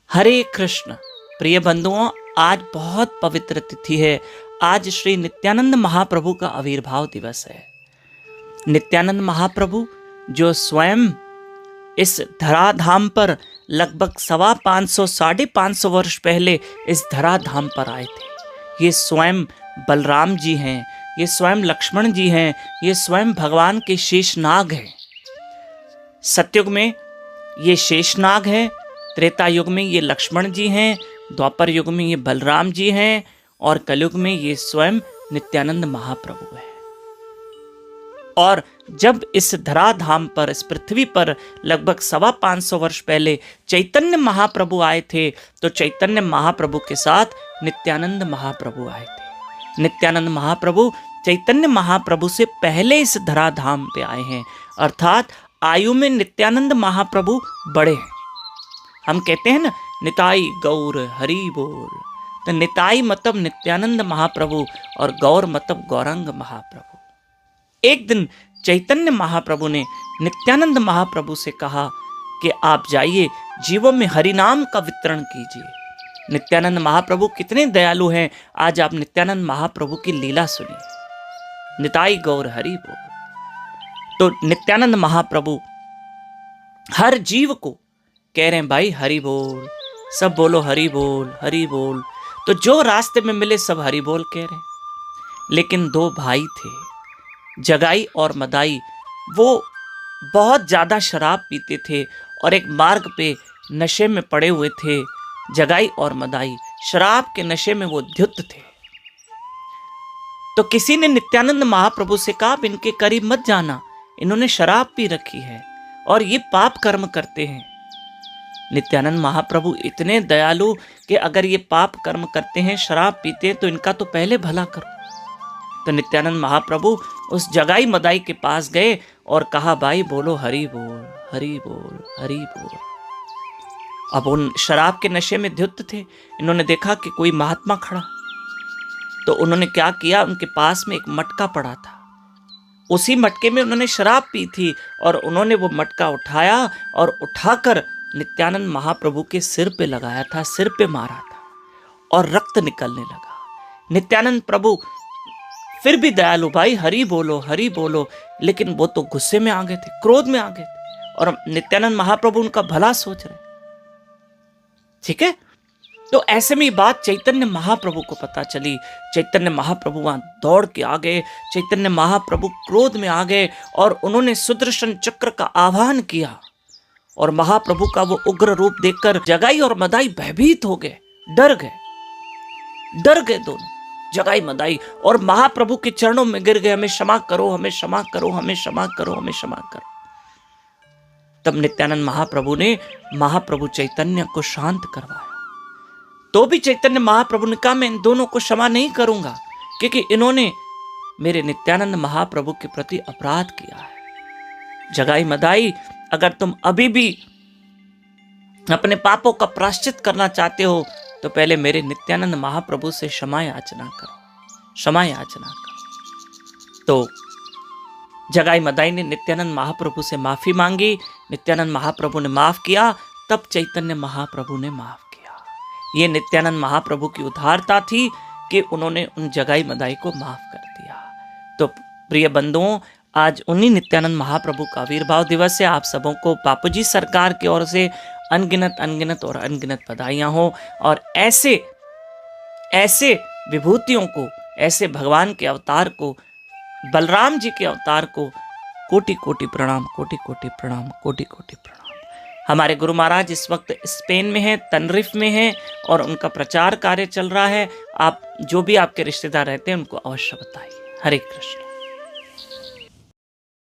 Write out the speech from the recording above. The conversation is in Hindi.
हरे कृष्ण। प्रिय बंधुओं, आज बहुत पवित्र तिथि है। आज श्री नित्यानंद महाप्रभु का आविर्भाव दिवस है। नित्यानंद महाप्रभु जो स्वयं इस धराधाम पर लगभग 550 वर्ष पहले इस धराधाम पर आए थे। ये स्वयं बलराम जी हैं, ये स्वयं लक्ष्मण जी हैं, ये स्वयं भगवान के शेषनाग हैं। सतयुग में ये शेषनाग हैं, त्रेता युग में ये लक्ष्मण जी हैं, द्वापर युग में ये बलराम जी हैं और कलयुग में ये स्वयं नित्यानंद महाप्रभु हैं। और जब इस धराधाम पर, इस पृथ्वी पर लगभग 550 वर्ष पहले चैतन्य महाप्रभु आए थे, तो चैतन्य महाप्रभु के साथ नित्यानंद महाप्रभु आए थे। नित्यानंद महाप्रभु चैतन्य महाप्रभु से पहले इस धराधाम पे आए हैं, अर्थात आयु में नित्यानंद महाप्रभु बड़े हैं। हम कहते हैं ना, निताई गौर हरि बोल। तो निताई मतलब नित्यानंद महाप्रभु और गौर मतलब गौरांग महाप्रभु। एक दिन चैतन्य महाप्रभु ने नित्यानंद महाप्रभु से कहा कि आप जाइए, जीवों में हरि नाम का वितरण कीजिए। नित्यानंद महाप्रभु कितने दयालु हैं। आज आप नित्यानंद महाप्रभु की लीला सुनिए। निताई गौर हरि बोल। तो नित्यानंद महाप्रभु हर जीव को कह रहे हैं, भाई हरि बोल, सब बोलो हरि बोल हरि बोल। तो जो रास्ते में मिले सब हरि बोल कह रहे हैं। लेकिन दो भाई थे, जगाई और मदाई। वो बहुत ज्यादा शराब पीते थे और एक मार्ग पे नशे में पड़े हुए थे। जगाई और मदाई शराब के नशे में वो धुत थे। तो किसी ने नित्यानंद महाप्रभु से कहा, इनके करीब मत जाना, इन्होंने शराब पी रखी है और ये पाप कर्म करते हैं। नित्यानंद महाप्रभु इतने दयालु कि अगर ये पाप कर्म करते हैं, शराब पीते हैं, तो इनका तो पहले भला करो। तो नित्यानंद महाप्रभु उस जगाई मदाई के पास गए और कहा, भाई बोलो हरि बोल हरि बोल हरि बोल। अब उन शराब के नशे में धुत थे। इन्होंने देखा कि कोई महात्मा खड़ा, तो उन्होंने क्या किया, उनके पास में एक मटका पड़ा था। उसी मटके में उन्होंने शराब पी थी और उन्होंने वो मटका उठाया और उठाकर नित्यानंद महाप्रभु के सिर पे लगाया था, सिर पे मारा था और रक्त निकलने लगा। नित्यानंद प्रभु फिर भी दयालु, भाई हरि बोलो, लेकिन वो तो गुस्से में आ गए थे, क्रोध में आ गए थे और नित्यानंद महाप्रभु उनका भला सोच रहे। ठीक है, तो ऐसे में बात चैतन्य महाप्रभु को पता चली। चैतन्य महाप्रभु वहां दौड़ के आ गए। चैतन्य महाप्रभु क्रोध में आ गए और उन्होंने सुदर्शन चक्र का आह्वान किया और महाप्रभु का वो उग्र रूप देखकर जगाई और मदाई भयभीत हो गए, डर गए दोनों, जगाई मदाई, और महाप्रभु के चरणों में गिर गए, हमें क्षमा करो, हमें क्षमा करो, हमें क्षमा करो, हमें क्षमा करो। तब नित्यानंद महाप्रभु ने महाप्रभु चैतन्य को शांत करवाया। तो भी चैतन्य महाप्रभु ने कहा, मैं इन दोनों को क्षमा नहीं करूंगा, क्योंकि इन्होंने मेरे नित्यानंद महाप्रभु के प्रति अपराध किया है। जगाई मदाई, अगर तुम अभी भी अपने पापों का प्रायश्चित करना चाहते हो, तो पहले मेरे नित्यानंद महाप्रभु से क्षमा याचना करो। तो जगाई मदाई ने नित्यानंद महाप्रभु से माफी मांगी। नित्यानंद महाप्रभु ने माफ किया। तब चैतन्य महाप्रभु ने माफ किया। ये नित्यानंद महाप्रभु की उदारता थी कि उन्होंने उन जगाई मदाई को माफ कर दिया। तो प्रिय बंधुओं, आज उन्हीं नित्यानंद महाप्रभु का आविर्भाव दिवस है। आप सबों को बापूजी सरकार की ओर से अनगिनत बधाइयां हो और ऐसे विभूतियों को, ऐसे भगवान के अवतार को, बलराम जी के अवतार को कोटि कोटि प्रणाम। हमारे गुरु महाराज इस वक्त स्पेन में हैं, तनरिफ में हैं और उनका प्रचार कार्य चल रहा है। आप जो भी आपके रिश्तेदार रहते हैं उनको अवश्य बताइए। हरे कृष्ण।